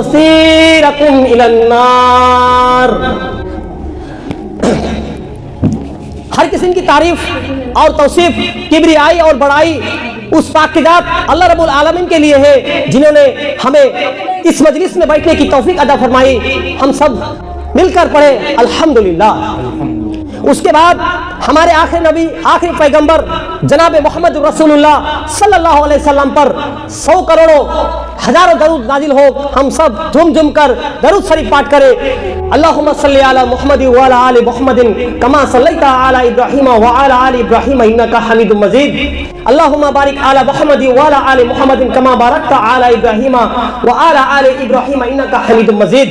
मसीरकुम इलन्नार। हर किस्म की तारीफ और तौसीफ किबरियाई और बड़ाई उस पाक की जात अल्लाह रब्बुल आलमीन के लिए है जिन्होंने हमें इस मजलिस में बैठने की तौफीक अदा फरमाई। हम सब मिलकर पढ़े अल्हम्दुलिल्लाह। उसके बाद हमारे आखिरी नबी आखिरी पैगंबर जनाब मोहम्मद रसूलुल्लाह सल्लल्लाहु अलैहि वसल्लम पर 100 करोड़ों हजारों दरूद नाजिल हो। हम सब झुम कर दरूद शरीफ पाठ करें। अल्लाहुम्मा सल्ली अला मुहम्मद व अला आलि मुहम्मदिन कमा सल्लैता अला इब्राहीम व अला आलि इब्राहीम इन्नका हमीदुम मजीद। अल्लाहुम्मा बारिक अला मुहम्मद व अला आलि मुहम्मदिन कमा बारकता अला इब्राहीम व अला आलि इब्राहीम इन्नका हमीदुम मजीद।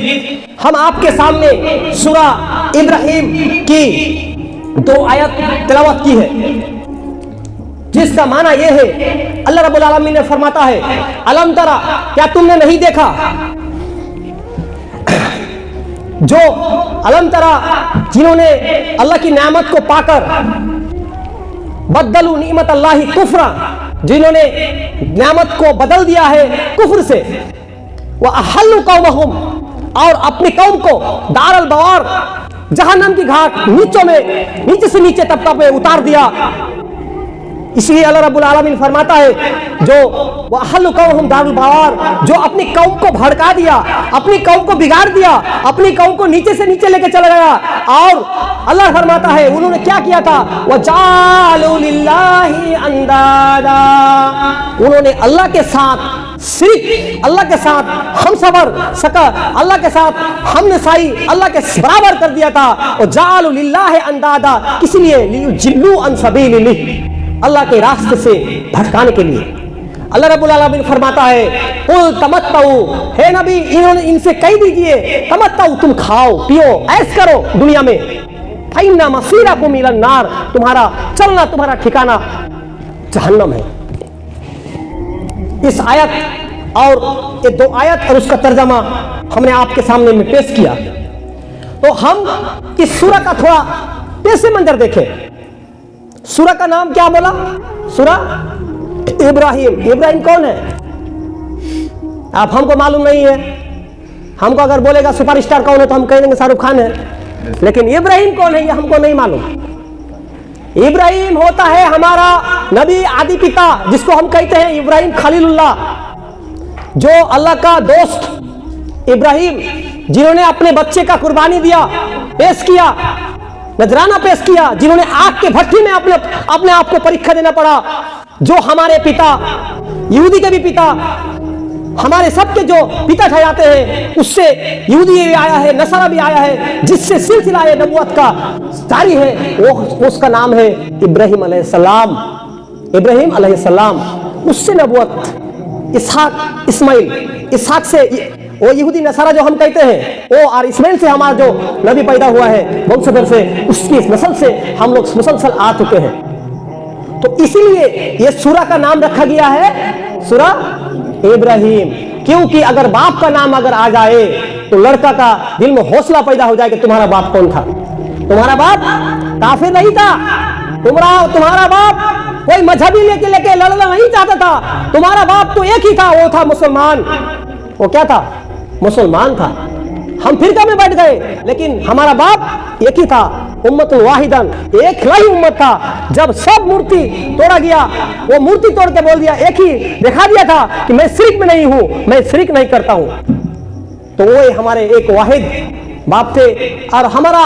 हम आपके सामने सूरा इब्राहीम की 2 आयत तिलावत की है, जिसका माना यह है अल्लाह रब्बुल आलमीन ने फरमाता है अलम तरा, क्या तुमने नहीं देखा जो अलम तरा जिन्होंने अल्लाह की नेमत को पाकर बदलू निमत अल्लाही कुफ्रा, जिन्होंने नेमत को बदल दिया है कुफ्र से, वह अहल्लु कौमहुम, और अपनी कौम को दारल बवार जहन्नम की घाट नीचे से नीचे तबका पे उतार दिया। इसलिए अल्लाह रब्बुल आलमीन फरमाता है जो वहल्लु कौमहुम दारुल बवार, जो अपनी कौम को भड़का दिया, अपनी कौम को बिगाड़ दिया, अपनी कौम को नीचे से नीचे लेके चला गया। और अल्लाह फरमाता है उन्होंने क्या किया था, वजालु लिल्लाहि अंदादा, उन्होंने अल्लाह के साथ शिरक, अल्लाह के साथ हमसबर सका, अल्लाह के साथ हमनसाई, अल्लाह के बराबर कर दिया था। और जालु लिल्लाहि अंदादा, किस लिए, लियुजिल्लू अन सबीलिही, अल्लाह के रास्ते से भटकाने के लिए। अल्लाह रब्बुल आलमीन फरमाता है कुल तमत्तऊ, हे नबी इन्होंने इनसे कह दीजिए तमत्तऊ, तुम खाओ पियो ऐश करो दुनिया में, फइन्ना मसीरकुम इलन नार, तुम्हारा चलना, तुम्हारा ठिकाना जहन्नम है। इस आयत और ये 2 आयत और उसका तर्जमा हमने आपके सामने में पेश किया। तो हम इस सूरा का थोड़ा पेश मंजर देखें। सूरा का नाम क्या बोला, सूरा इब्राहीम। इब्राहीम कौन है आप हमको मालूम नहीं है। हमको अगर बोलेगा सुपरस्टार कौन है तो हम कह देंगे शाहरुख खान है, लेकिन इब्राहीम कौन है ये हमको नहीं मालूम। इब्राहीम होता है हमारा नबी आदि पिता, जिसको हम कहते हैं इब्राहीम खलीलुल्लाह, जो अल्लाह का दोस्त इब्राहीम, जिन्होंने अपने बच्चे का कुर्बानी दिया, पेश किया, नजराना पेश किया, जिन्होंने आग के भट्टी में अपने आप को परीक्षा देना पड़ा, जो हमारे पिता यहूदी के भी पिता, हमारे सबके जो पिता ठहराते हैं, उससे यहूदी भी आया है, नसारा भी आया है, जिससे सिलसिला नबुवत का जारी है, वो उसका नाम है इब्राहीम अलैहिस्सलाम। इब्राहीम अलैहिस्सलाम, उससे नबुवत, इसहाक इस्माइल, इसहाक से वो यहूदी नसारा जो हम कहते हैं वो, और इस्माइल से हमारा जो नबी पैदा हुआ है वंशधर से, उसकी नस्ल से हम लोग मुसलसल आ चुके हैं। तो इसीलिए ये सूरा का नाम रखा गया है सूरा इब्राहीम, क्योंकि अगर बाप का नाम अगर आ जाए तो लड़का का दिल में हौसला पैदा हो जाएगा, तुम्हारा बाप कौन था, तुम्हारा बाप काफिर नहीं था, तुम्हारा बाप कोई मजहबी लेके लड़ना नहीं चाहता था, तुम्हारा बाप तो एक ही था, वो था मुसलमान। वो क्या था, मुसलमान था। हम फिरका में बैठ गए, लेकिन हमारा बाप एक ही था, उम्मतुल वाहिदन, एक ही उम्मत था। जब सब मूर्ति तोड़ा गया, वो मूर्ति तोड़ के बोल दिया, एक ही दिखा दिया था कि मैं शिरक में नहीं हूं, मैं शिरक नहीं करता हूं। तो वो हमारे एक वाहिद बाप थे। और हमारा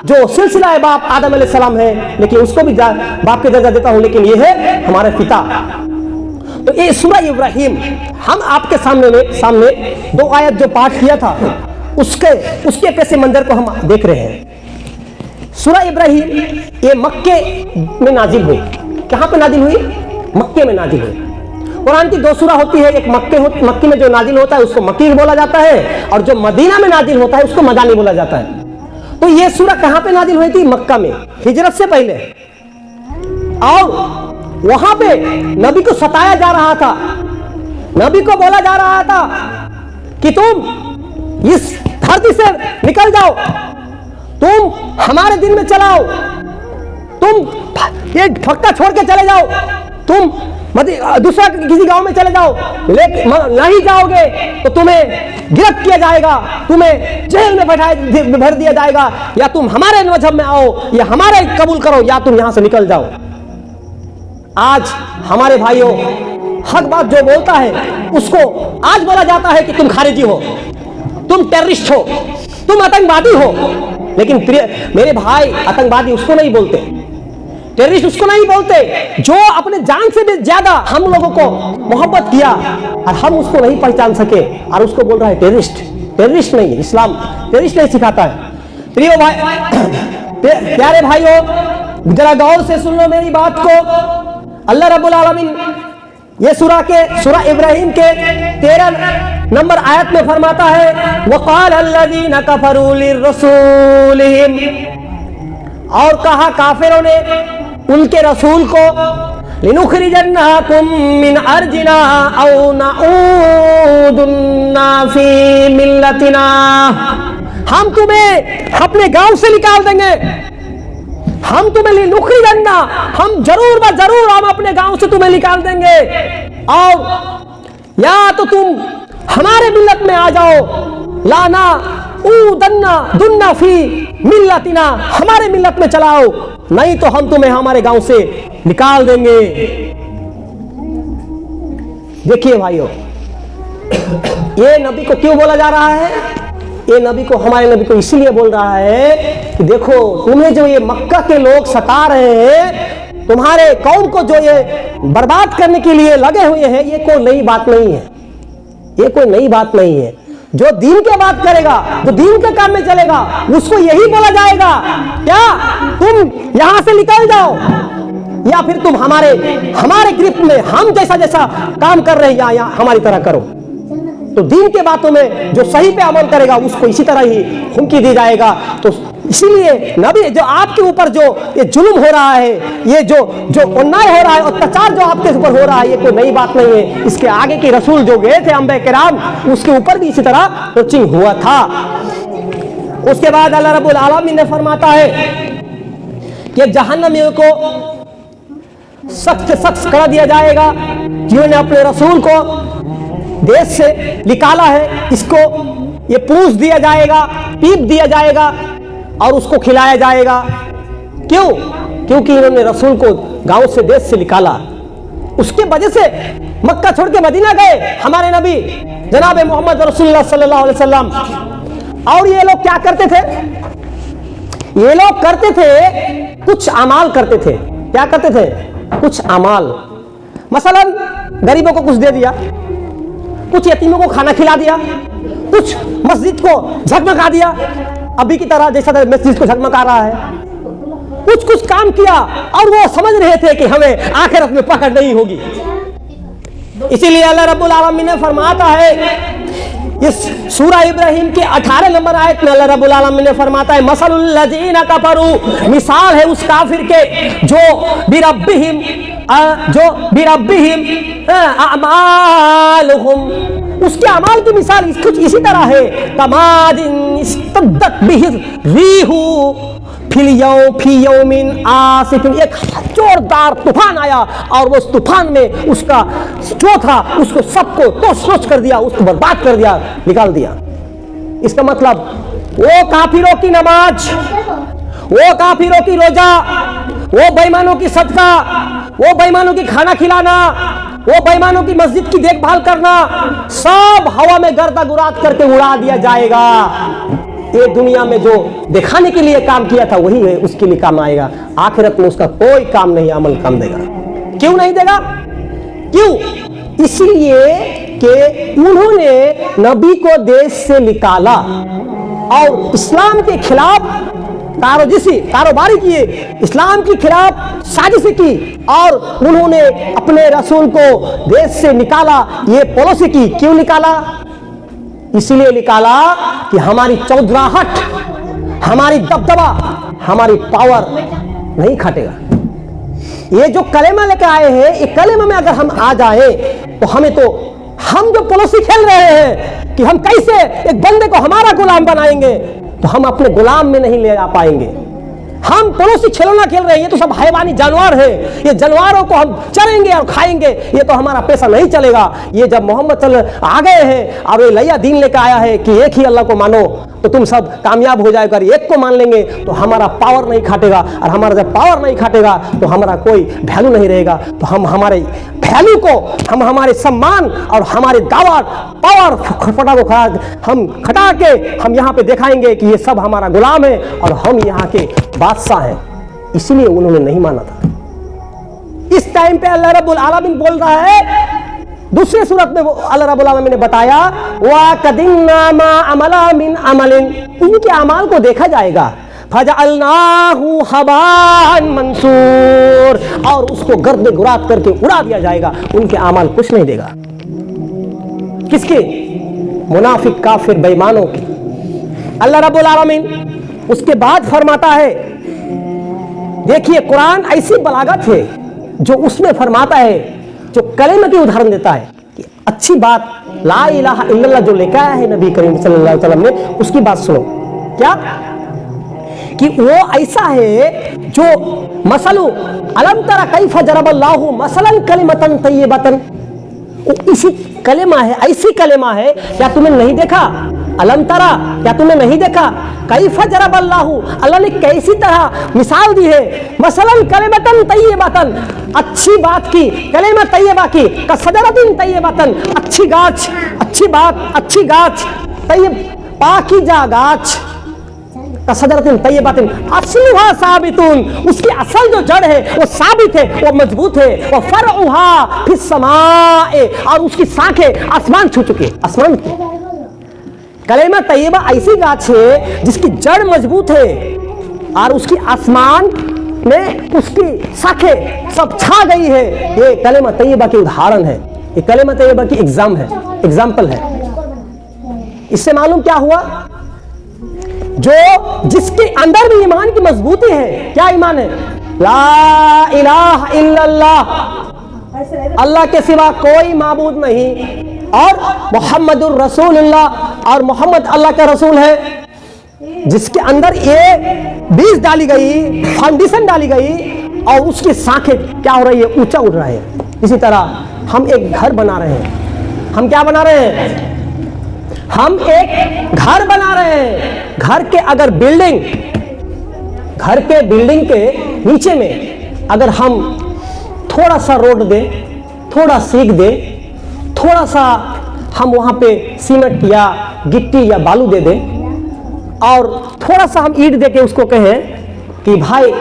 जो सिलसिला है बाप आदम अलैहिस्सलाम है, लेकिन उसको भी बाप के दर्जा देता हूं, लेकिन ये है हमारे पिता तो ये सूरा इब्राहिम हम आपके सामने 2 आयत जो पाठ किया था उसके कैसे मंजर को हम देख रहे हैं। सूरा इब्राहिम ये मक्के में नाजिल हुई। कहां पे नाजिल हुई? मक्के में नाजिल हुई। कुरान की 2 सूरा होती है, एक मक्के में जो नाजिल होता है उसको मक्की बोला जाता है, और जो मदीना में नाजिल होता है उसको मदानी बोला जाता है। तो ये सूरा कहां पे नाजिल हुई थी? मक्का में, हिजरत से पहले। और वहां पे नबी को सताया जा रहा था, नबी को बोला जा रहा था कि तुम इस धरती से निकल जाओ, तुम हमारे दिन में चलाओ, तुम ये फक्का छोड़ के चले जाओ, तुम दूसरा किसी गांव में चले जाओ, लेकिन नहीं जाओगे तो तुम्हें गिरफ्त किया जाएगा, तुम्हें जेल में भर दिया जाएगा, या तुम हमारे मजहब में आओ या हमारे कबूल करो या तुम यहां से निकल जाओ। आज हमारे भाइयों हक बात जो बोलता है उसको आज बोला जाता है कि तुम खारिजी हो, तुम टेररिस्ट हो, तुम आतंकवादी हो। लेकिन मेरे भाई, आतंकवादी उसको नहीं बोलते, टेररिस्ट उसको नहीं बोलते जो अपने जान से भी ज्यादा हम लोगों को मोहब्बत किया और हम उसको नहीं पहचान सके और उसको बोल रहा है टेररिस्ट। टेररिस्ट नहीं, इस्लाम टेररिस्ट नहीं सिखाता है। प्रिय भाई, प्यारे भाइयों, जरा गौर से सुन लो मेरी बात को। अल्लाह रब्बुल आलमीन ये सूरा इब्राहिम के 13 नंबर आयत में फरमाता है, वक़ाल अल्लज़ीना कफ़रू लिर्रसूलिहिम, और कहा काफिरों ने उनके रसूल को, लिनुखरिजन्नाकुम मिन अर्जिना औ नऊदुन्ना फी मिल्लतिना, हम तुम्हें अपने गांव से निकाल देंगे, हम तुम्हें लिनुखरिजन्ना, हम जरूर व जरूर हम अपने गांव से तुम्हें निकाल देंगे, और या तो तुम हमारे मिल्लत में आ जाओ, लाना उदन्ना दुन्ना फी मिल्लतिना, हमारे मिल्लत में चलाओ, नहीं तो हम तुम्हें हमारे गांव से निकाल देंगे। देखिए भाइयों, ये नबी को क्यों बोला जा रहा है? ये नबी को, हमारे नबी को इसीलिए बोल रहा है कि देखो तुम्हें जो ये मक्का के लोग सता रहे हैं, तुम्हारे कौम को जो ये बर्बाद करने के लिए लगे हुए हैं, ये कोई नई बात नहीं है, ये कोई नई बात नहीं है। जो दीन के बात करेगा, जो दीन के काम में चलेगा, उसको यही बोला जाएगा क्या तुम यहां से निकल जाओ, या फिर तुम हमारे गिरफ्त में, हम जैसा काम कर रहे हैं या हमारी तरह करो। तो दीन के बातों में जो सही पे अमल करेगा उसको इसी तरह ही हुक्म दी जाएगा। तो इसीलिए नबी, जो आपके ऊपर जो ये जुल्म हो रहा है, ये जो अन्याय हो रहा है, अत्याचार जो आपके ऊपर हो रहा है, ये कोई नई बात नहीं है। इसके आगे के रसूल जो गए थे अंबिया किराम, उसके ऊपर भी इसी तरह टचिंग हुआ था। उसके बाद अल्लाह रब्बुल आलमीन ने फरमाता है कि जहन्नमियों को सख्त से सख्त कर दिया जाएगा जिन्होंने अपने रसूल को देश से निकाला है, इसको ये पूछ दिया जाएगा, पीप दिया जाएगा और उसको खिलाया जाएगा। क्यों? क्योंकि इन्होंने रसूल को गांव से, देश से निकाला। उसके वजह से मक्का छोड़ के मदीना गए हमारे नबी जनाब मोहम्मद रसूलुल्लाह सल्लल्लाहु अलैहि वसल्लम। और ये लोग क्या करते थे? ये लोग करते थे, कुछ अमाल करते थे। क्या करते थे? कुछ अमाल। मसलन गरीबों को कुछ दे दिया, कुछ यतीमों को खाना खिला दिया, कुछ मस्जिद को झकमका दिया, अभी की तरह जैसा मस्जिद को झकमका रहा है, कुछ काम किया। और वो समझ रहे थे कि हमें आखिरत में पकड़ नहीं होगी। इसीलिए अल्लाह रब्बुल आलमीन ने फरमाता है इस सूरा इब्राहिम के 18 नंबर आयत में, अल्लाह रब्बुल आलमीन ने फरमाता है, मसलुल लजीना कफरू, मिसाल है उस काफिर के जो बिरब्बिहिम अमालुहुम, उसके अमाल की मिसाल कुछ इसी तरह है, तमादिन इस्तद्दत बिहि रीहु फी यौमिन आसिफिन, एक जोरदार तूफान आया और वो उस तूफान में उसका जो था उसको सबको तो सोच कर दिया, उसको बर्बाद कर दिया, निकाल दिया। इसका मतलब वो काफिरों की नमाज, वो काफिरों की रोजा, वो बेईमानों की सदका, वो बेईमानों की खाना खिलाना, वो बेईमानों की मस्जिद की देखभाल करना, सब हवा में गर्दा गुरात करके उड़ा दिया जाएगा। ये दुनिया में जो दिखाने के लिए काम किया था वही है उसके लिए काम आएगा, आखिरत में उसका कोई काम नहीं, अमल काम देगा। क्यों नहीं देगा? क्यों? इसलिए कि उन्होंने नबी को देश से निकाला और इस्लाम के खिलाफ कारोबारी किए, इस्लाम के खिलाफ साजिश की और उन्होंने अपने रसूल को देश से निकाला। ये पॉलिसी की। क्यों निकाला? इसलिए निकाला कि हमारी चौधराहट, हमारी दबदबा, हमारी पावर नहीं खटेगा। ये जो कलेमा लेकर आए हैं, ये कलेमा में अगर हम आ जाए तो हम जो पॉलिसी खेल रहे हैं कि हम कैसे एक बंदे को हमारा गुलाम बनाएंगे, तो हम अपने गुलाम में नहीं ले आ पाएंगे। हम पड़ोसी खिलौना खेल रहे हैं, ये तो सब हैवानी जानवर है, ये जानवरों को हम चरेंगे और खाएंगे, ये तो हमारा पैसा नहीं चलेगा। ये जब मोहम्मद आ गए हैं और ये नया दीन लेकर आया है कि एक ही अल्लाह को मानो तो तुम सब कामयाब हो जाएगा, एक को मान लेंगे तो हमारा पावर नहीं खाटेगा, और हमारा जब पावर नहीं खाटेगा तो हमारा कोई वैल्यू नहीं रहेगा। तो हम हमारे वैल्यू को, हम हमारे सम्मान और हमारे दावा पावर फटा को हम खटा के हम यहाँ पे दिखाएंगे कि ये सब हमारा गुलाम है और हम यहाँ के बादशाह हैं। इसीलिए उन्होंने नहीं माना था। इस टाइम पे अल्लाह रब्बुल आलमीन बोल रहा है, दूसरे सूरत में अल्लाह रब्बुल आलमीन ने बताया, वा कदिन्ना मा अमला मिन अमलिन, इनके अमाल को देखा जाएगा, फजअलनाहु हबान मंसूर, और उसको गर्द गुरात करके उड़ा दिया जाएगा। उनके अमाल कुछ नहीं देगा। किसके? मुनाफिक, काफिर, बेईमानों की। अल्लाह रब्बुल आलमीन उसके बाद फरमाता है, देखिए कुरान ऐसी बलागत है जो उसमें फरमाता है, जो कलेमा की उदाहरण देता है कि अच्छी बात ला इलाहा इल्लल्लाह जो लेकर आया है नबी करीम सल्लल्लाहु अलैहि वसल्लम ने, उसकी बात सुनो। क्या? कि वो ऐसा है जो मसलु अलम तरा कैफ जरबल्लाहु मसलन कलिमतन तय्यबतन, इसी कलेमा है, ऐसी कलेमा है, क्या तुमने नहीं देखा? अलम तरा, क्या तुमने नहीं देखा? कैफ जरबल्लाहु, अल्लाह ने कैसी तरह मिसाल दी है, मसलन कलिमतन तय्यबतन, अच्छी बात की, कलेमा तय्यबा की, कसदरतिन तय्यबतन, अच्छी गाछ, अच्छी बात, अच्छी गाछ, तय्यब पाकीज़ा गाछ, कसदरतिन तय्यबतिन अस्लुहा साबितुन, उसकी असल जो जड़ है वो साबित है, वो मजबूत है, वो फरउहा फिस समाए, और उसकी शाखें आसमान छू चुकी, आसमान। कलेमा तय्यबा ऐसी गाछ है जिसकी जड़ मजबूत है और उसकी आसमान में उसकी शाखें सब छा गई है। ये कलेमा तय्यबा की उदाहरण है, ये कलेमा तय्यबा की एग्जाम्पल है। इससे मालूम क्या हुआ? जो जिसके अंदर भी ईमान की मजबूती है, क्या ईमान है? ला इलाहा इल्लल्लाह, अल्लाह के सिवा कोई माबूद नहीं, और मुहम्मदुर रसूलुल्लाह, और मोहम्मद अल्लाह का रसूल है। जिसके अंदर ये बीज डाली गई, फाउंडेशन डाली गई, और उसकी शाखें क्या हो रही है? ऊंचा उठ रहा है। इसी तरह हम एक घर बना रहे हैं। हम क्या बना रहे हैं? हम एक घर बना रहे हैं। घर के अगर घर के बिल्डिंग के नीचे में अगर हम थोड़ा सा रोड दें, थोड़ा सीख दें, थोड़ा सा हम वहाँ पे सीमेंट या गिट्टी या बालू दे दें, और थोड़ा सा हम ईंट दे के उसको कहें कि भाई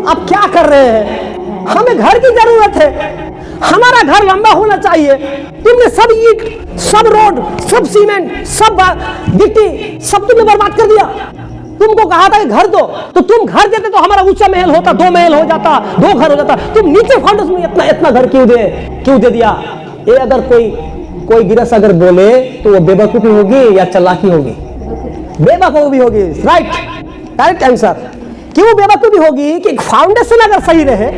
आप क्या कर रहे हैं, हमें घर की जरूरत है, हमारा घर लंबा होना चाहिए, तुमने सब ईंट, सब रोड, सब सीमेंट, सब गिट्टी, सब तुमने बर्बाद कर दिया। तुमको कहा था कि घर दो, तो तुम घर देते तो हमारा ऊंचा महल होता, 2 महल हो जाता, 2 घर हो जाता, तुम नीचे फाउंडेशन में इतना घर क्यों दे दिया? ये अगर कोई गिरस अगर बोले तो वो बेवकूफी होगी या चालाकी होगी? बेवकूफी होगी। Right, correct answer. क्यों बेवकूफी होगी? कि फाउंडेशन अगर सही रहे,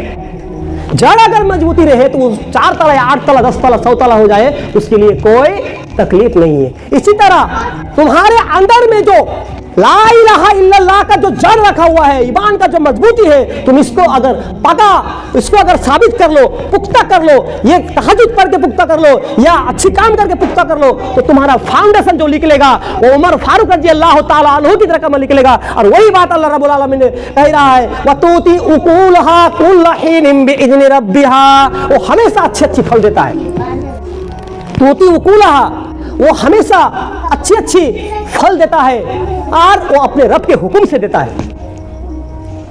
जड़ अगर मजबूती रहे, तो 4 तला या 8 तला 10 तला 100 तला हो जाए, उसके लिए कोई तकलीफ नहीं है। इसी तरह तुम्हारे अंदर में जो ला इलाहा इल्लल्लाह का जो जड़ रखा हुआ है, ईमान का जो मजबूती है, तुम इसको अगर इसको अगर साबित कर लो, पुख्ता कर लो, ये तहज्जुद पढ़ के पुख्ता कर लो या अच्छी काम करके पुख्ता कर लो, तो तुम्हारा फाउंडेशन जो निकलेगा वो उमर फारूक रज़ी अल्लाह ताला अन्हु की तरह निकलेगा। और वही बात अल्लाह रब्बुल आलमीन ने कह रहा है, वतूती उकूलहा कुल्ल हीन बिइज़्नि रब्बिहा, वो हमेशा अच्छी फल देता है। तूती उकूलहा, वो हमेशा अच्छी फल देता है, और वो अपने रब के हुक्म से देता है।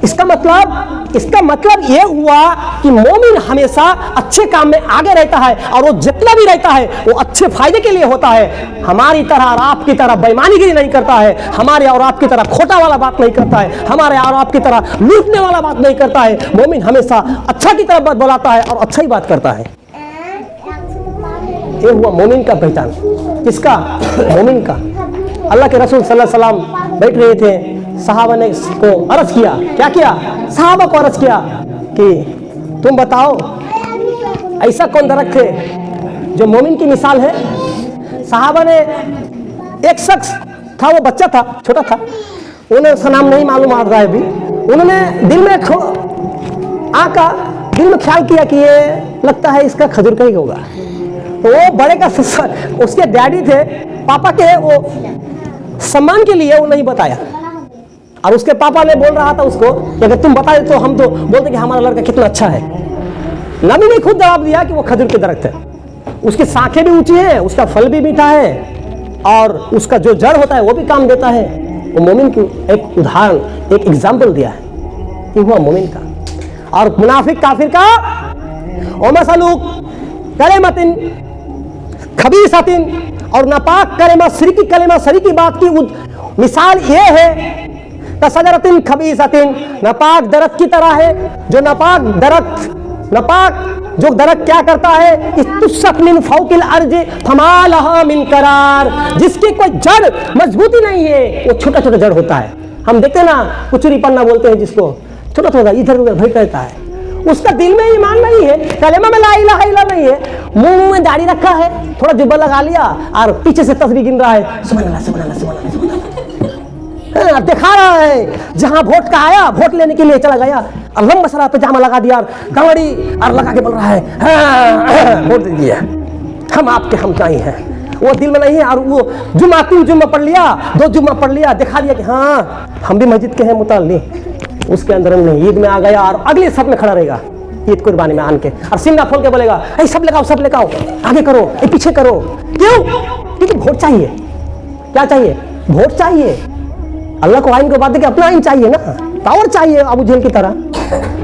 इसका मतलब ये हुआ कि मोमिन हमेशा अच्छे काम में आगे रहता है, और वो जितना भी रहता है वो अच्छे फायदे के लिए होता है। हमारी तरह और आपकी तरह बेईमानीगिरी नहीं करता है, हमारे और आपकी तरह खोटा वाला बात नहीं करता है, हमारे और आपकी तरह लूटने वाला बात नहीं करता है। मोमिन हमेशा अच्छा की तरफ बुलाता है और अच्छा ही बात करता है। ये हुआ मोमिन का पहचान। किसका? मोमिन का। अल्लाह के रसूल सल्लल्लाहु अलैहि वसल्लम बैठ रहे थे, सहाबा ने को अर्ज किया। क्या किया? सहाबा को अर्ज किया कि तुम बताओ ऐसा कौन दरख्त है जो मोमिन की मिसाल है? सहाबा ने, एक शख्स था, वो बच्चा था, छोटा था, उन्हें उसका नाम नहीं मालूम आ रहा है अभी, उन्होंने दिल में ख्याल किया कि ये लगता है इसका खजूर का ही होगा। तो वो बड़े का उसके डैडी थे, पापा के, वो सम्मान के लिए वो नहीं बताया, और उसके पापा ने बोल रहा था उसको कि अगर तुम बताए तो हम तो बोलते कि हमारा लड़का कितना अच्छा है। नबी ने खुद जवाब दिया कि वो खजूर के दरख्त है, उसकी शाखें भी ऊंची है, उसका फल भी मीठा है, और उसका जो जड़ होता है वो भी काम देता है। वो मोमिन की एक उदाहरण, एक एग्जाम्पल दिया है कि हुआ मोमिन का। और मुनाफिक काफिर का, ओ मसलू कलेमतिन खबीसतिन, और नापाक कलेमा, शरीकी कलेमा, शरीकी बात की मिसाल ये है, तसजरतिन खबीसतिन, नापाक दरख्त की तरह है, जो नापाक जो दरख्त क्या करता है? इस्तुस्सत मिन फौकिल अर्ज फमा लहा मिन करार, जिसकी कोई जड़ मजबूती नहीं है, वो छोटा छोटा जड़ होता है। हम देखते हैं ना, कुचुरी पन्ना बोलते हैं जिसको, छोटा छोटा इधर उधर भटक रहता है, उसका दिल में ईमान नहीं है, कलेमा में ला इलाहा इल्लल्लाह नहीं है, मुंह में दाढ़ी रखा है, थोड़ा जुब्बा लगा लिया और पीछे से तस्बीह गिन रहा है, सुभान अल्लाह सुभान अल्लाह सुभान अल्लाह सुभान अल्लाह, दिखा रहा है। जहां वोट का आया, वोट लेने के लिए चला गया और लंबा सरा पजामा लगा दिया, कमड़ी और लगा के बोल रहा है वोट दे दिया, हम आपके हम चाहिए हैं। वो दिल में नहीं है, और वो जुम्मा 3 जुम्मा पढ़ लिया, 2 जुम्मा पढ़ लिया, दिखा दिया कि हाँ हम भी मस्जिद के हैं मुताल्ली, उसके अंदर नहीं, ईद में आ गया और अगले सब में खड़ा रहेगा, ईद कुर्बानी में आन के, और सीना खोल के बोलेगा सब लगाओ, आगे करो, पीछे करो। क्यों? क्योंकि वोट चाहिए। क्या चाहिए? वोट चाहिए। अल्लाह को आइन को बात है कि अपना आइन चाहिए ना, पावर चाहिए अबू जहल की तरह।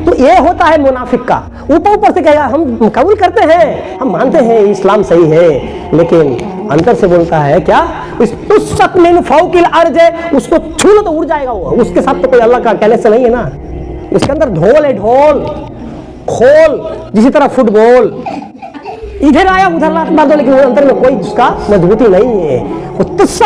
तो ये होता है मुनाफिक का। ऊपर से कहेगा हम कबूल करते हैं, हम मानते हैं इस्लाम सही है, लेकिन अंदर से बोलता है क्या? मिन फौकिल अर्ज, उसको छू लो तो उड़ जाएगा वो, उसके साथ तो कोई अल्लाह का कहने से नहीं है ना। उसके अंदर ढोल है, ढोल खोल, जिसी तरह फुटबॉल, इधर आया उधर लात मार दो, लेकिन वो अंदर में कोई उसका मजबूती नहीं है।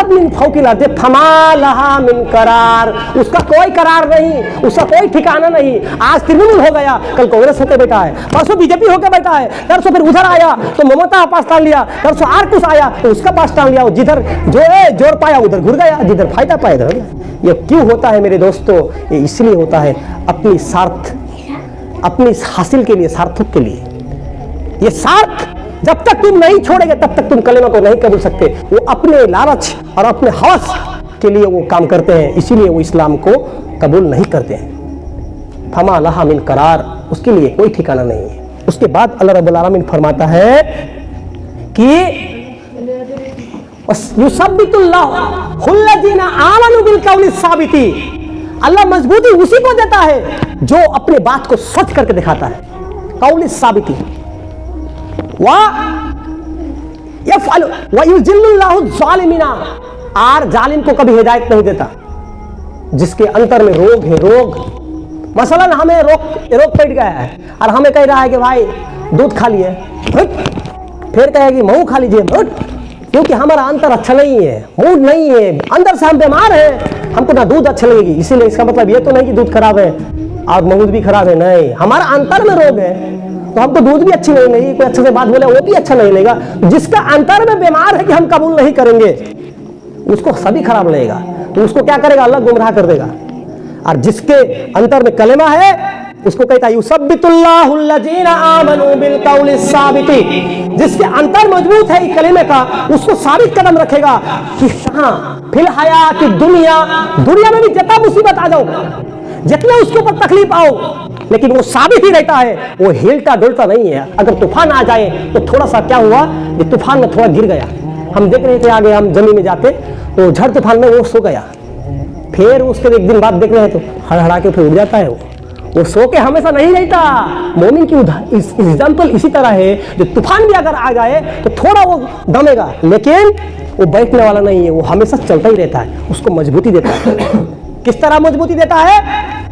मिन फौकिल अर्ज फमा लहा मिन करार, उसका कोई करार नहीं, उसका कोई ठिकाना नहीं। आज तृणमूल हो गया, कल कांग्रेस होकर बैठा है, परसों बीजेपी होकर बैठा है, परसों फिर उधर आया तो ममता पास टाल लिया, परसों आर कुछ आया तो उसका पास टाल लिया, जिधर जो है जोर पाया उधर घुर गया, जिधर फायदा पाया इधर। ये क्यों होता है मेरे दोस्तों? ये इसलिए होता है अपनी स्वार्थ, अपनी हासिल के लिए, सार्थक के लिए। ये स्वार्थ जब तक तुम नहीं छोड़ेगे तब तक तुम कलेमा को नहीं कबूल सकते। वो अपने लालच और अपने हवस के लिए वो काम करते हैं, इसीलिए वो इस्लाम को कबूल नहीं करते हैं। फमा लहा मिन करार, उसके लिए कोई ठिकाना नहीं है। उसके बाद अल्लाह रब्बुल आलमीन फरमाता है कि युसब्बितुल्लाहुल्लज़ीना आमनू बिल कौलि साबिती, अल्लाह मजबूती उसी को देता है जो अपने बात को सच करके दिखाता है। कौलि साबिती और जालिम को कभी हिदायत नहीं देता। जिसके अंतर में रोग है, रोग मसलन हमें रोग पेट गया है और हमें कह रहा है कि भाई दूध खा लिए, फिर कहेगी मऊ खा लीजिए, क्योंकि हमारा अंतर अच्छा नहीं है, मूड नहीं है, अंदर से हम बीमार हैं, हमको ना दूध अच्छा लगेगी। इसीलिए इसका मतलब ये तो नहीं कि दूध खराब है और मूड भी खराब है, नहीं, हमारा अंतर में रोग है तो हमको दूध भी अच्छी नहीं लगी, कोई अच्छे से बात बोले वो भी अच्छा नहीं लगेगा। जिसका अंतर में बीमार है कि हम कबूल नहीं करेंगे, उसको सभी खराब लगेगा, तो उसको क्या करेगा? अल्लाह गुमराह कर देगा। और जिसके अंतर में कलेमा है उसको कहता है युसब्बितुल्लाहुल्लज़ीना आमनू बिल कौलि साबिती, जिसके अंतर मजबूत है कलेमे का, उसको साबित कदम रखेगा कि हाँ फिल हयात दुनिया में भी जितना मुसीबत आ जाओ, जितने उसके ऊपर तकलीफ आओ, लेकिन वो साबित ही रहता है, वो हिलता डुलता नहीं है। अगर तूफान आ जाए तो थोड़ा सा क्या हुआ, ये तूफान में थोड़ा गिर गया, हम देख रहे थे आगे हम जमीन में जाते तो झड़ तूफान में वो सो गया, फिर उसके एक दिन बाद देख रहे हैं तो हड़हड़ा के फिर उड़ जाता है। वो सो के हमेशा नहीं रहता। मोमिन की एग्जाम्पल इसी तरह है, जो तूफान भी अगर आ जाए तो थोड़ा वो दमेगा, लेकिन वो बैठने वाला नहीं है, वो हमेशा चलता ही रहता है, उसको मजबूती देता है। किस तरह मजबूती देता है?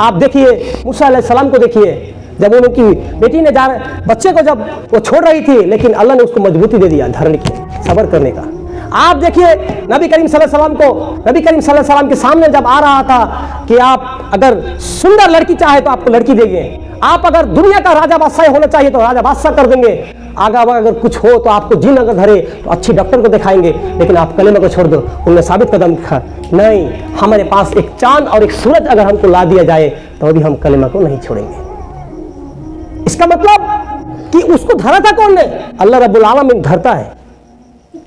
आप देखिए मूसा अलैहिस्सलाम को देखिए, जब उनकी बेटी ने बच्चे को जब वो छोड़ रही थी, लेकिन अल्लाह ने उसको मजबूती दे दिया धरने की, सब्र करने का। आप देखिए नबी करीम सल्लल्लाहु अलैहि वसल्लम को, नबी करीम सल्लल्लाहु अलैहि वसल्लम के सामने जब आ रहा था कि आप अगर सुंदर लड़की चाहे तो आपको लड़की देंगे, आप अगर दुनिया का राजा बादशाह होना चाहिए तो राजा बादशाह कर देंगे, आगे अगर कुछ हो तो आपको जिन अगर धरे तो अच्छी डॉक्टर को दिखाएंगे, लेकिन आप कलेमा को छोड़ दो। उन्होंने साबित कदम रखा, नहीं, हमारे पास एक चांद और एक सूरज अगर हमको ला दिया जाए तो अभी हम कलेमा को नहीं छोड़ेंगे। इसका मतलब कि उसको धरा था कौन ने? अल्लाह रब्बुल आलमीन धरता है,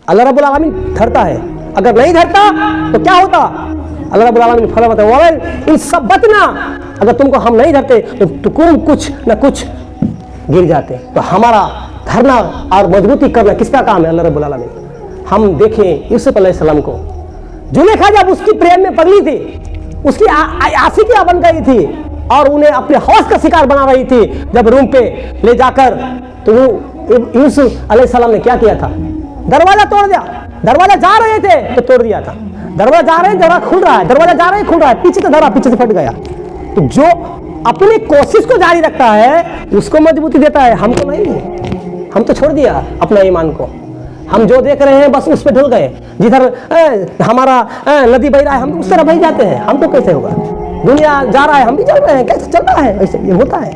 अल्लाह रब्बुल आलमीन धरता है। अगर नहीं धरता तो क्या होता? अल्लाह रब्बुल आलमीन फरमाता है इन सब बतना, अगर तुमको हम नहीं धरते तो तुम कुछ न कुछ गिर जाते। तो हमारा धरना और मजबूती करना किसका काम है? अल्लाह रब्बुल आलमीन। हम देखें यूसुफ अलैहिस्सलाम को, जुलेखा जब उसकी प्रेम में पगली थी, उसकी आशिकियां बन गई थी और उन्हें अपने हौस का शिकार बना रही थी, जब रूम पे ले जाकर, तो वो यूसुफ अलैहिस्सलाम ने क्या किया था? दरवाजा तोड़ दिया। दरवाजा जा रहे थे तो तोड़ दिया था, दरवाजा जा रहे हैं, दरवाजा खुल रहा है, दरवाजा जा रहे हैं, खुल रहा है, पीछे से धरा, पीछे से फट गया। तो जो अपनी कोशिश को जारी रखता है उसको मजबूती देता है, हमको नहीं। हम तो छोड़ दिया अपना ईमान को, हम जो देख रहे हैं बस उस पर ढल गए। जिधर हमारा नदी बह रहा है हम उस तरह बह जाते हैं। हमको कैसे होगा? दुनिया जा रहा है हम भी चल रहे हैं, कैसे चल रहा है? ऐसे ये होता है।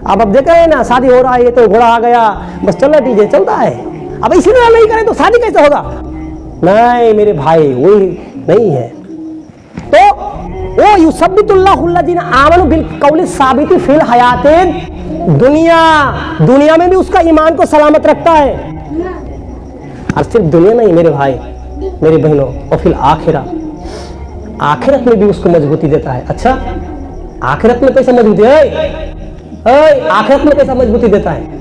अब देख रहे हैं ना, शादी हो रहा है, ये तो घोड़ा आ गया, बस चलना दीजिए, चलता है। अब इसी तरह नहीं करें तो शादी कैसे होगा? नहीं मेरे भाई, वही नहीं है। तो वो युसब्बितुल्लाहुल्लज़ीना आमनु बिल कौलि साबिति फिल हयातिन दुनिया में भी उसका ईमान को सलामत रखता है। और सिर्फ दुनिया नहीं मेरे भाई मेरे बहनों, और फिर आखिरत में भी उसको मजबूती देता है। अच्छा, आखिरत में कैसा मजबूती है? आखिरत में कैसा मजबूती देता है?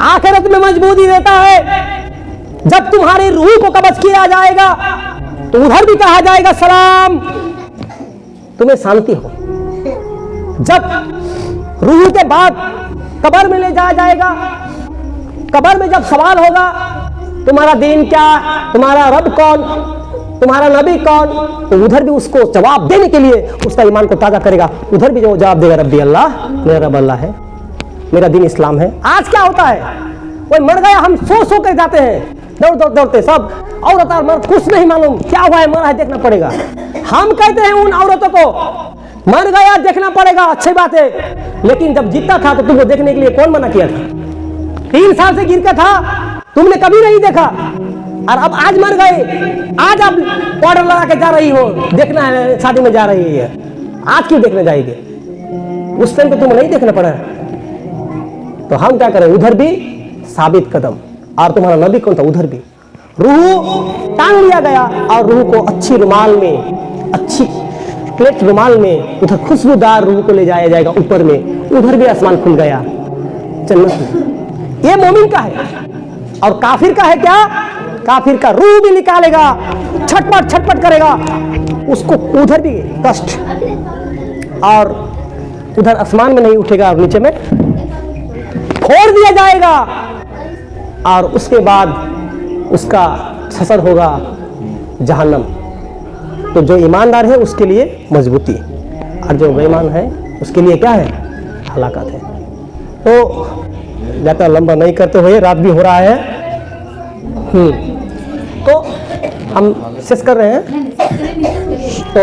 आखिरत में मजबूती देता है जब तुम्हारी रूह को कब्ज किया जाएगा तो उधर भी कहा जाएगा सलाम, तुम्हें शांति हो। जब रूह के बाद कब्र में ले जाया जाएगा, कब्र में जब सवाल होगा तुम्हारा दीन क्या, तुम्हारा रब कौन, तुम्हारा नबी कौन, तो उधर भी उसको जवाब देने के लिए उसका ईमान को ताजा करेगा। उधर भी जो जवाब देगा रब्बी अल्लाह, मेरा रब अल्लाह है, मेरा दीन इस्लाम है। आज क्या होता है? कोई मर गया, हम सो कर जाते हैं, दौड़ते सब औरत और मर्द, कुछ नहीं मालूम क्या हुआ है, मरा है, देखना पड़ेगा। हम कहते हैं उन औरतों को मर गया देखना पड़ेगा, अच्छी बात है, लेकिन जब जीता था तो तुमको देखने के लिए कौन मना किया था? 3 साल से गिर का था, तुमने कभी नहीं देखा, और अब आज मर गए, आज आप पाउडर लगा के जा रही हो, देखना है, शादी में जा रही है, आज क्यों देखने जाएगी? उस टाइम तो तुम्हें नहीं देखना पड़ा। तो हम क्या करें? उधर भी साबित कदम। और तुम्हारा नबी कौन था? उधर भी रूह टांग लिया गया और रूह को अच्छी रुमाल में, अच्छी प्लेट रुमाल में, उधर खुशबूदार रूह को ले जाया जाएगा ऊपर में, उधर भी आसमान खुल गया जन्नत। ये मोमिन का है। और काफिर का है क्या? काफिर का रूह भी निकालेगा, छटपट करेगा, उसको उधर भी कष्ट, और उधर आसमान में नहीं उठेगा, नीचे में फोड़ दिया जाएगा, और उसके बाद उसका ससर होगा जहन्नम। तो जो ईमानदार है उसके लिए मजबूती, और जो बेईमान है उसके लिए क्या है? हलाकत है। तो ज़्यादा लंबा नहीं करते हुए, रात भी हो रहा है, तो हम शेष कर रहे हैं। तो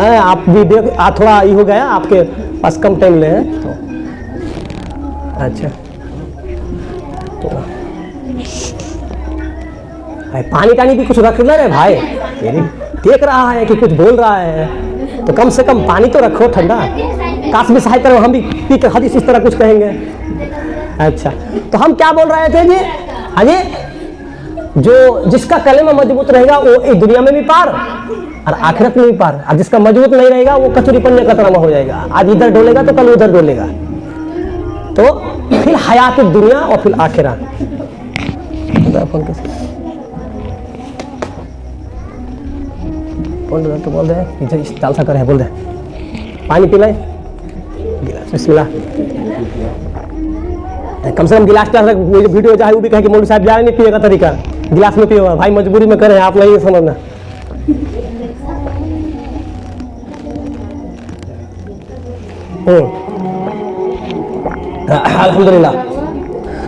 आप भी थोड़ा ये हो गया, आपके पास कम टाइम ले हैं तो अच्छा। तो पानी भी कुछ रख ले रहे भाई, देख रहा है कि कुछ बोल रहा है तो कम से कम पानी तो रखो ठंडा। काश में सहायता करो, हम भी पी कर हदीस इस तरह कुछ कहेंगे। अच्छा, तो हम क्या बोल रहे थे जी? हाँ जी, जो जिसका कलेमा मजबूत रहेगा वो इस दुनिया में भी पार और आखिरत में भी पार, और जिसका मजबूत नहीं रहेगा वो कचूरी पन्ने का तरह हो जाएगा। आज इधर डोलेगा तो कल उधर डोलेगा। तो फिर हयात दुनिया और फिर आखिरत। बोल रहे तो बोल रहे हैं जालसा कर है, बोल रहे पानी पी लें गिलास, बिस्मिल्लाह। कम से कम गिलास का वीडियो चाहे वो भी कहे कि मौलवी साहब नहीं पिएगा तरीका, गिलास में पिएगा। भाई मजबूरी में करें, आप नहीं समझना। अल्हम्दुलिल्लाह।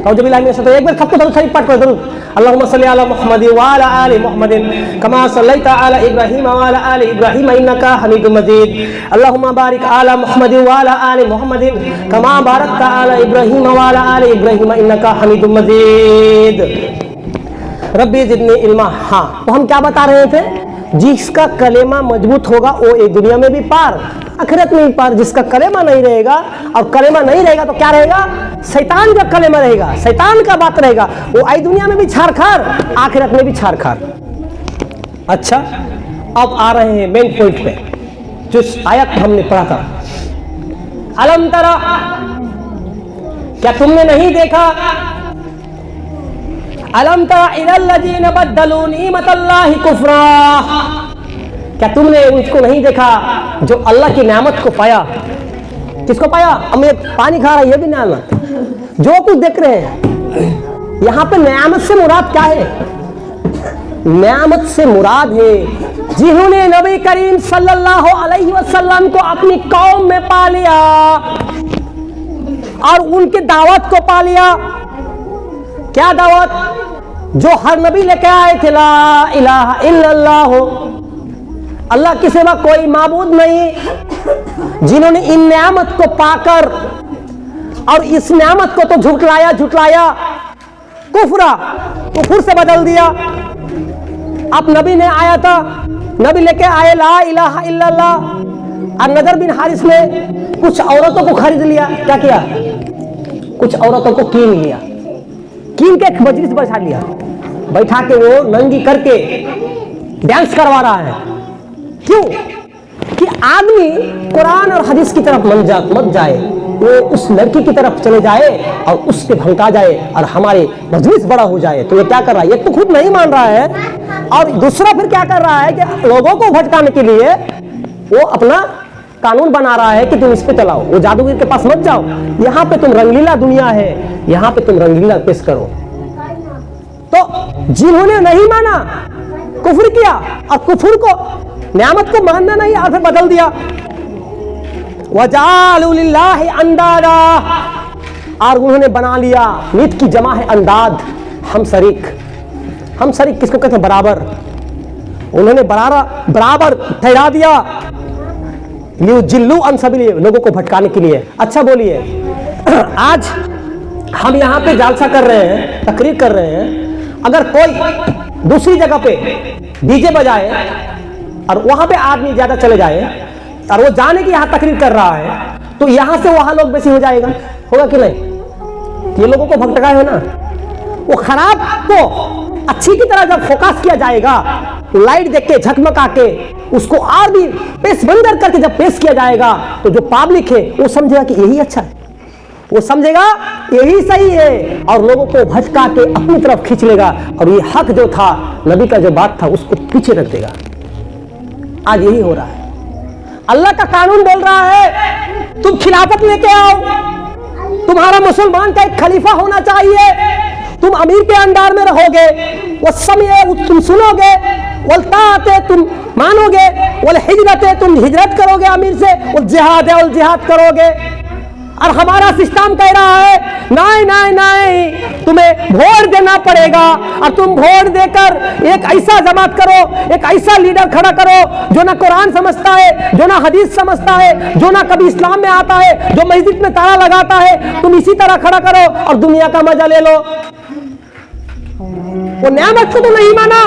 एक बार सबको दरूद शरीफ पाठ करो, दरूद। अल्लाहुम्मा सल्ली अला मुहम्मदिन व अला आलि मुहम्मदिन कमा सल्लैता अला इब्राहीम व अला आलि इब्राहीम इन्नका हमीदुम मजीद। अल्लाहुम्मा बारिक अला मुहम्मदिन व अला आलि मुहम्मदिन कमा बारकता अला इब्राहीम व अला आलि इब्राहीम इन्नका हमीदुम मजीद। रब्बी जिदनी इल्मा। हाँ, तो हम क्या बता रहे थे? जिसका कलेमा मजबूत होगा वो एक दुनिया में भी पार, आखिरत में भी पार। जिसका कलेमा नहीं रहेगा, और कलेमा नहीं रहेगा तो क्या रहेगा? शैतान का कलेमा रहेगा, शैतान का बात रहेगा, वो आई दुनिया में भी छारखार, आखिरत में भी छारखार। अच्छा, अब आ रहे हैं मेन पॉइंट पे, जो आयत हमने पढ़ा था। अलम तरा, क्या तुमने नहीं देखा? अलम तरा इलल्लज़ीना बद्दलू निअमतल्लाहि कुफ्रा, क्या तुमने उसको नहीं देखा जो अल्लाह की नेमत को पाया? किसको पाया? हमें पानी खा रहा है, ये भी नेमत। जो कुछ देख रहे हैं यहाँ पे नेमत से मुराद क्या है? नेमत से मुराद है जिन्होंने नबी करीम सल्लल्लाहु अलैहि वसल्लम को अपनी कौम में पा लिया और उनकी दावत को पा लिया। क्या दावत? जो हर नबी लेके आए थे, ला इलाहा इल्लल्लाह, अल्लाह के सिवा कोई माबूद नहीं। जिन्होंने इन नेमत को पाकर और इस नेमत को तो झुटलाया, कुफ्र से बदल दिया। अब नबी ने आया था, नबी लेके आए ला इलाहा इल्लल्लाह, और नजर बिन हारिस ने कुछ औरतों को खरीद लिया। क्या किया? कुछ औरतों को कीन लिया, कीन के एक मजलिस बैठा लिया, बैठा के वो नंगी करके डांस करवा रहा है। क्यों? कि आदमी कुरान और हदीस की तरफ मत जाए, वो उस लड़की की तरफ चले जाए और उसके भड़का जाए और हमारे मजलिस बड़ा हो जाए। तो ये क्या कर रहा है? ये तो खुद नहीं मान रहा है, और दूसरा फिर क्या कर रहा है कि लोगों को भटकाने के लिए वो अपना कानून बना रहा है कि तुम इस पे चलाओ, वो जादूगर के पास मत जाओ, यहाँ पे तुम रंगीला दुनिया है, यहाँ पे तुम रंगीला पेश करो। तो जिन्होंने नहीं माना, कुफ्र किया, और कुफ्र को नेमत को मानना नहीं और फिर बदल दिया। वजालू लिल्लाहि अंदादा, और उन्होंने बना लिया, नित की जमा है अंदाद, हम शरीक किसको कहते हैं? बराबर। उन्होंने बराबर ठहरा दिया, जिल्लू अन सबील, लोगों को भटकाने के लिए। अच्छा बोलिए, आज हम यहाँ पे जालसा कर रहे हैं, तकरीर कर रहे हैं, अगर कोई दूसरी जगह पे डीजे बजाए और वहां पे आदमी ज्यादा चले जाए और वो जाने की यहाँ तकरीर कर रहा है, तो यहां से वहां लोग बेसी हो जाएगा, होगा कि नहीं? ये लोगों को भटकाए हो ना। वो खराब को अच्छी की तरह जब फोकस किया जाएगा, लाइट देख के झकमका के उसको और भी पेश बंदर करके जब पेश किया जाएगा, तो जो पब्लिक है वो समझेगा कि यही अच्छा है, वो समझेगा यही सही है, और लोगों को भटका के अपनी तरफ खींच लेगा, और ये हक जो था, नबी का जो बात था, उसको पीछे रख देगा। आज यही हो रहा है। अल्लाह का कानून बोल रहा है तुम खिलाफत लेके आओ, तुम्हारा मुसलमान का एक खलीफा होना चाहिए, तुम अमीर के अंडर में रहोगे, वो समय तुम सुनोगे, वल्ताते तुम मानोगे, वल हिजरते तुम हिजरत करोगे अमीर से, वल जिहाद है वल जिहाद करोगे। और हमारा सिस्टम कह रहा है नहीं, तुम्हें वोट देना पड़ेगा, और तुम वोट देकर एक ऐसा जमात करो, एक ऐसा लीडर खड़ा करो जो ना कुरान समझता है, जो ना हदीस समझता है, जो ना कभी इस्लाम में आता है, जो मस्जिद में ताला लगाता है, तुम इसी तरह खड़ा करो और दुनिया का मजा ले लो। वो नेमत को तो नहीं माना,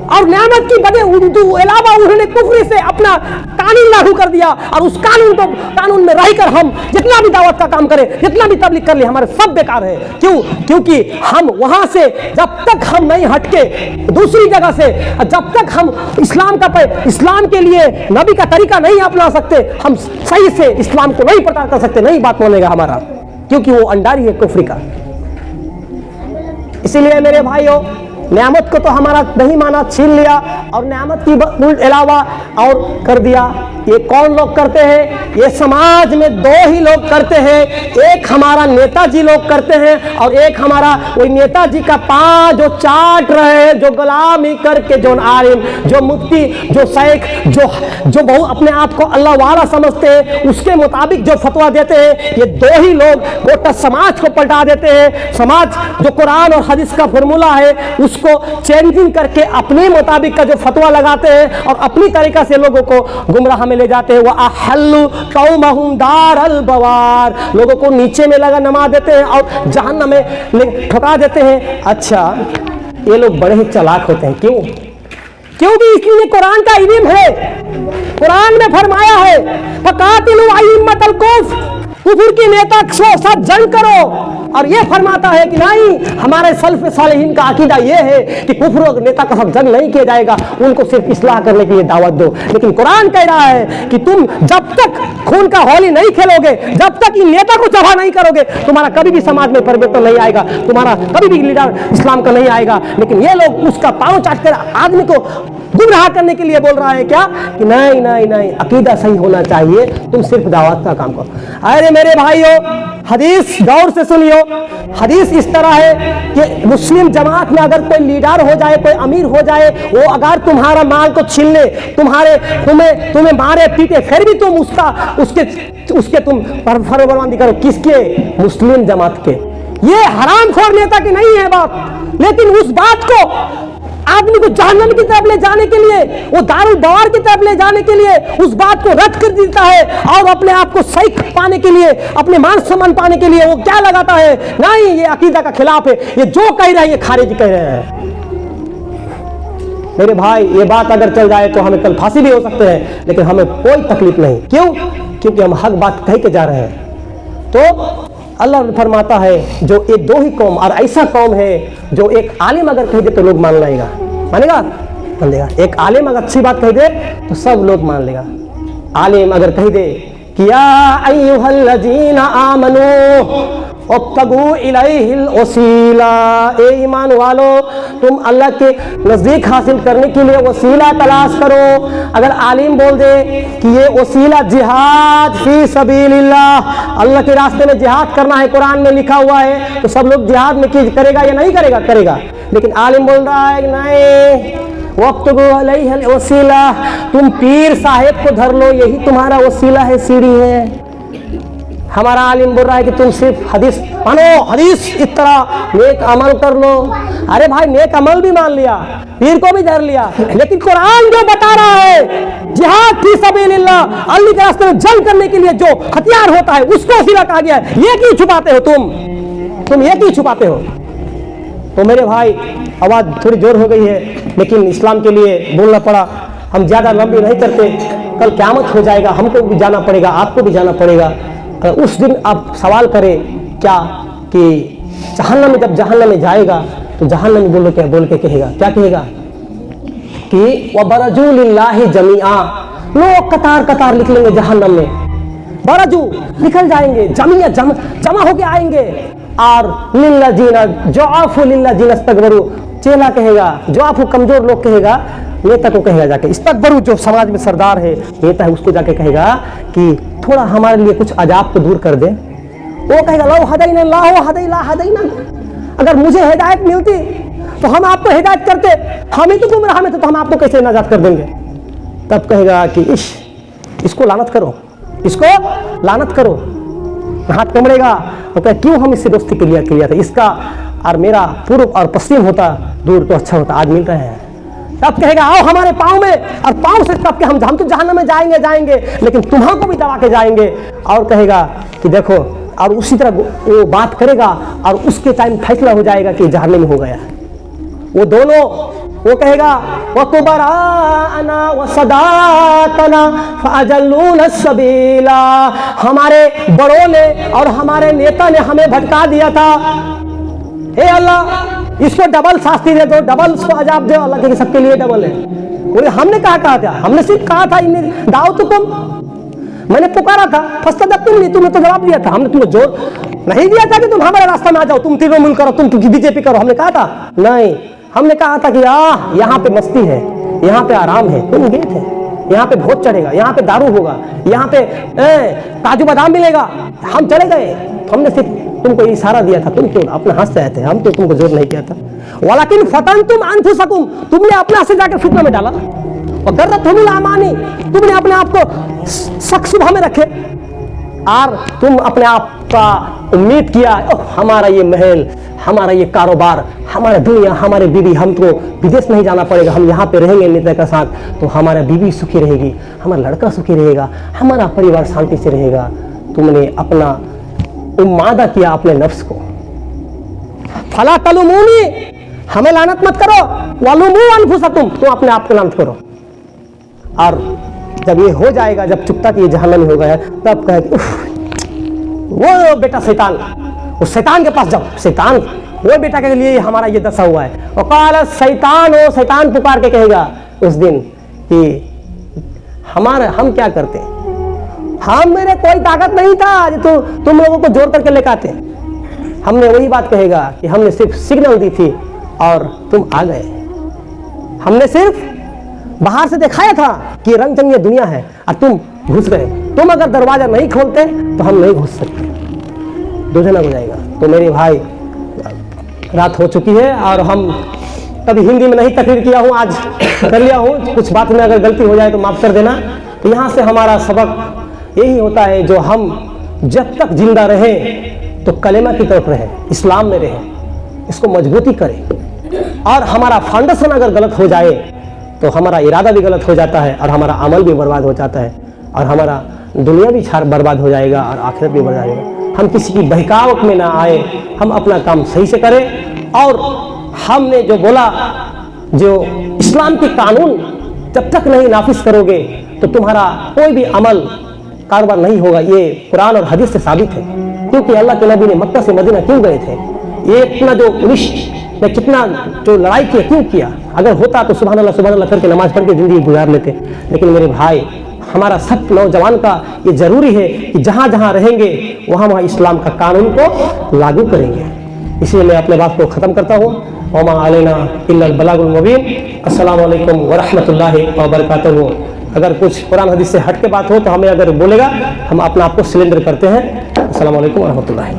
और नेमत की वजह अलावा उन्होंने कुफ्र से अपना कानून लागू कर दिया, और उस कानून में रहकर हम जितना भी दावत का काम करें, जितना भी तबलीग कर ले, हमारे सब बेकार है। क्यों? क्योंकि हम वहां से जब तक हम नहीं हटके दूसरी जगह से, जब तक हम इस्लाम के लिए नबी का तरीका नहीं अपना सकते, हम सही से इस्लाम को नहीं प्रचार कर सकते, नहीं बात बोलेगा हमारा, क्योंकि वो अंडारी है कुफ्र का। इसीलिए मेरे भाइयों, नेमत को तो हमारा नहीं माना, छीन लिया, और नेमत की अलावा और कर दिया। ये कौन लोग करते हैं? ये समाज में दो ही लोग करते हैं, एक हमारा नेताजी लोग करते हैं और एक हमारा वही नेताजी का पांव जो चाट रहे हैं, जो गुलामी करके, जो आलिम, जो मुफ्ती, जो शेख, जो बहुत अपने आप को अल्लाह वाला समझते हैं, उसके मुताबिक जो फतवा देते हैं, ये दो ही लोग गोटा समाज को पलटा देते हैं। समाज जो कुरान और हदीस का फॉर्मूला है उसको चेंजिंग करके अपने मुताबिक का जो फतवा लगाते हैं और अपनी तरीका से लोगों को गुमराह में ले जाते हैं। वह अहल्लु कौमहुम दारल बवार, लोगों को नीचे में लगा नमा देते हैं और जहन्नम में ठुका देते हैं। अच्छा, ये लोग बड़े ही चालाक होते हैं। क्यों? क्योंकि इसलिए कुरान का इल्म है, कुरान में फरमाया है फकातिलु अइम्मतल कुफ्र, कुफर के नेता के साथ जंग करो। और ये फरमाता है कि नहीं, हमारे सल्फ सालिहीन का अकीदा ये है कि कुफर नेता का साथ जंग नहीं किया जाएगा, उनको सिर्फ इस्लाह करने के लिए दावत दो। लेकिन कुरान कह रहा है कि तुम जब तक खून का होली नहीं खेलोगे, जब तक इन नेता को जमा नहीं करोगे, तुम्हारा कभी भी समाज में परिवर्तन नहीं आएगा, तुम्हारा कभी भी लीडर इस्लाम का नहीं आएगा। लेकिन ये लोग उसका पांव चाट कर आदमी को गुमराह करने के लिए बोल रहा है क्या कि नहीं नहीं नहीं, अकीदा सही होना चाहिए, तुम सिर्फ दावत का काम करो। अरे मेरे भाइयों, हदीस गौर से सुनियो। हदीस इस तरह है कि मुस्लिम जमात में अगर कोई लीडर हो जाए, कोई अमीर हो जाए, वो अगर तुम्हारा माल को छीन ले, तुम्हें मारे पीटे, फिर भी तुम उसके तुम फरमाबरदारी करो। किसके? मुस्लिम जमात के। ये हरामखोर नेता की नहीं है बात, लेकिन उस बात को आदमी को जहन्नम की तरफ ले जाने के लिए, वो दारुल बवार की तरफ ले जाने के लिए उस बात को रद्द कर देता है और अपने आप को सही पाने के लिए, अपने मान सम्मान पाने के लिए वो क्या लगाता है? नहीं, ये अकीदा का खिलाफ है, ये जो कह रहे हैं ये खारिज कह रहे हैं। मेरे भाई, ये बात अगर चल जाए तो हमें कल फांसी भी हो सकते हैं, लेकिन हमें कोई तकलीफ नहीं। क्यों? क्योंकि हम हक बात कह के जा रहे हैं। तो अल्लाह फरमाता है जो ये दो ही कौम, और ऐसा कौम है जो एक आलिम अगर कह दे तो लोग मान लेगा, मानेगा, मान लेगा। एक आलिम अगर अच्छी बात कह दे तो सब लोग मान लेगा। आलिम अगर कह दे कि या अय्युहल्लज़ीना आमनू अब्तगू इलैहिल वसीला, ए ईमान वालो, तुम अल्लाह के नज़दीक हासिल करने के लिए वसीला तलाश करो। अगर आलिम बोल दे कि ये वसीला जिहाद फी सबीलिल्लाह, अल्लाह के रास्ते में जिहाद करना है, कुरान में लिखा हुआ है, तो सब लोग जिहाद में करेगा या नहीं करेगा? करेगा। लेकिन आलिम बोल रहा है कि नहीं, वब्तगू इलैहिल वसीला, तुम पीर साहेब को धर लो, यही तुम्हारा वसीला है, सीढ़ी है। हमारा आलिम बोल रहा है कि तुम सिर्फ हदीस मानो, हदीस इस तरह नेक अमल कर लो। अरे भाई, नेक अमल भी मान लिया, पीर को भी धर लिया, लेकिन कुरान जो बता रहा है जिहाद फी सबीलिल्लाह, अल्लाह के रास्ते में जंग करने के लिए जो हथियार होता है उसको वसीला कहा गया है। ये क्यों छुपाते हो तुम ये क्यों छुपाते हो? तो मेरे भाई, आवाज़ थोड़ी जोर हो गई है, लेकिन इस्लाम के लिए बोलना पड़ा। हम ज़्यादा लंबी नहीं करते, कल क़यामत हो जाएगा, हमको भी जाना पड़ेगा, आपको भी जाना पड़ेगा। उस दिन आप सवाल करें क्या कि जहन्नम में, जब जहन्नम में जाएगा तो जहन्नम में बोल के कहेगा, क्या कहेगा कि वबरजू लिल्लाहि जमीआ, लोग कतार कतार निकलेंगे जहन्नम में, बरजू निकल जाएंगे, जमा होके आएंगे। और लिल्लजीना जुआफु लिल्लजीना इस्तकबरू, चेला कहेगा, जुआफु कमजोर लोग कहेगा, नेता को कहेगा जाके, इस्तकबरू जो समाज में सरदार है, नेता है, उसको जाके कहेगा कि थोड़ा हमारे लिए कुछ अजाब को दूर कर दे। वो कहेगा लो हदैना ला हदैना, अगर मुझे हिदायत मिलती तो हम आपको हिदायत करते, हम ही तो गुमराह में थे, तो हम आपको कैसे नजात कर देंगे? तब कहेगा कि इसको लानत करो, इसको लानत करो, हाथ कमड़ेगा और कहे क्यों हम इससे दोस्ती के लिए किया था, इसका और मेरा पूर्व और पश्चिम होता दूर तो अच्छा होता, आज मिल रहे हैं। तब कहेगा आओ हमारे पाँव में, और पाँव से तब के हम तो जहन्नम में जाएंगे, लेकिन तुम्हारे को भी दबा के जाएंगे। और कहेगा कि देखो, और उसी तरह वो बात करेगा और उसके टाइम फैसला हो जाएगा कि जहन्नम में हो गया वो दोनों। वो कहेगा वकुबराना वसदातना फअजल्लूना सबीला, हमारे बड़ों ने और हमारे नेता ने हमें भटका दिया था, हे अल्लाह इसको डबल शास्ति दे दो, डबल इसको अजाब दो। अल्लाह के सबके लिए डबल है। बोले हमने कहा था, हमने सिर्फ कहा था इन्हें दाओ तो तुम, मैंने पुकारा था, फस्तजबतुम, तुमने तो जवाब दिया था, हमने तुम्हें जोर नहीं दिया था कि तुम हमारे रास्ते में आ जाओ, तुम तृणमूल करो, तुम बीजेपी करो, हमने कहा था नहीं, हमने कहा था कि यहाँ पे मस्ती है, यहाँ पे आराम है, तुम गेट है, यहाँ पे भोज चढ़ेगा, यहाँ पे दारू होगा, यहाँ पे काजू बादाम मिलेगा, हम चले गए, हमने सिर्फ तुमको इशारा दिया था, तुम तो अपने हाथ से आए थे, हम तो तुमको जोर नहीं किया था। वलाकिन फतनतुम अनफुसकुम, तुमने अपने हाथ से जाकर फितना में डाला, और गर्रतहुमुल अमानी, तुमने अपने आप को शक शुबा में रखे, और तुम अपने आप का उम्मीद किया हमारा ये महल, हमारा ये कारोबार, हमारा दुनिया, हमारे बीवी, हमको विदेश नहीं जाना पड़ेगा, हम यहाँ पे रहेंगे नेता के साथ, तो हमारा बीवी सुखी रहेगी, हमारा लड़का सुखी रहेगा, हमारा परिवार शांति से रहेगा। तुमने अपना उम्मादा किया अपने नफ्स को। फला तलुमूनी, हमें लानत मत करो, वलुमू अनफुसकुम, तुम अपने आप को लानत करो। और जब ये हो जाएगा, जब चुपता कि ये जहन्नमी हो गया, तब कहे वो बेटा शैतान, उस शैतान के पास जाओ, शैतान वो बेटा के लिए हमारा ये दशा हुआ है। और काला शैतान, हो शैतान पुकार के कहेगा उस दिन कि हम क्या करते, हम मेरे कोई ताकत नहीं था जो तुम लोगों को जोड़ करके लेकर आते। हमने वही बात कहेगा कि हमने सिर्फ सिग्नल दी थी और तुम आ गए, हमने सिर्फ बाहर से दिखाया था कि रंग चंगी दुनिया है और तुम घुस गए। तुम अगर दरवाजा नहीं खोलते तो हम नहीं घुस सकते, दुझना हो जाएगा। तो मेरे भाई, रात हो चुकी है और हम कभी हिंदी में नहीं तकरीर किया हूँ, आज कर लिया हूँ, कुछ बात में अगर गलती हो जाए तो माफ कर देना। तो यहाँ से हमारा सबक यही होता है, जो हम जब तक जिंदा रहें तो कलेमा की तरफ रहें, इस्लाम में रहें, इसको मजबूती करें। और हमारा फाउंडेशन अगर गलत हो जाए तो हमारा इरादा भी गलत हो जाता है और हमारा अमल भी बर्बाद हो जाता है और हमारा दुनिया भी बर्बाद हो जाएगा और आखिरत भी बर्बाद हो जाएगा। हम किसी की बहकावट में ना आए, हम अपना काम सही से करें। और हमने जो बोला, जो इस्लाम के कानून जब तक नहीं नाफिज करोगे तो तुम्हारा कोई भी अमल कारोबार नहीं होगा। ये कुरान और हदीस से साबित है। क्योंकि अल्लाह के नबी ने मक्का से मदीना क्यों गए थे, ये इतना जो पुलिस ने कितना जो लड़ाई किया, क्यों किया? अगर होता तो सुभान अल्लाह करके नमाज पढ़ के जिंदगी गुजार लेते। लेकिन मेरे भाई, हमारा सब नौजवान का ये जरूरी है कि जहाँ जहाँ रहेंगे वहाँ इस्लाम का कानून को लागू करेंगे। इसलिए मैं अपने बात को ख़त्म करता हूँ। वमा अलैना इल्लल बलागुल मुबीन। अस्सलामु अलैकुम व रहमतुल्लाहि व बरकातुहू। अगर कुछ कुरान हदीस से हट के बात हो तो हमें अगर बोलेगा, हम अपना आप को सिलेंडर करते हैं। अस्सलामु अलैकुम व रहमतुल्लाहि।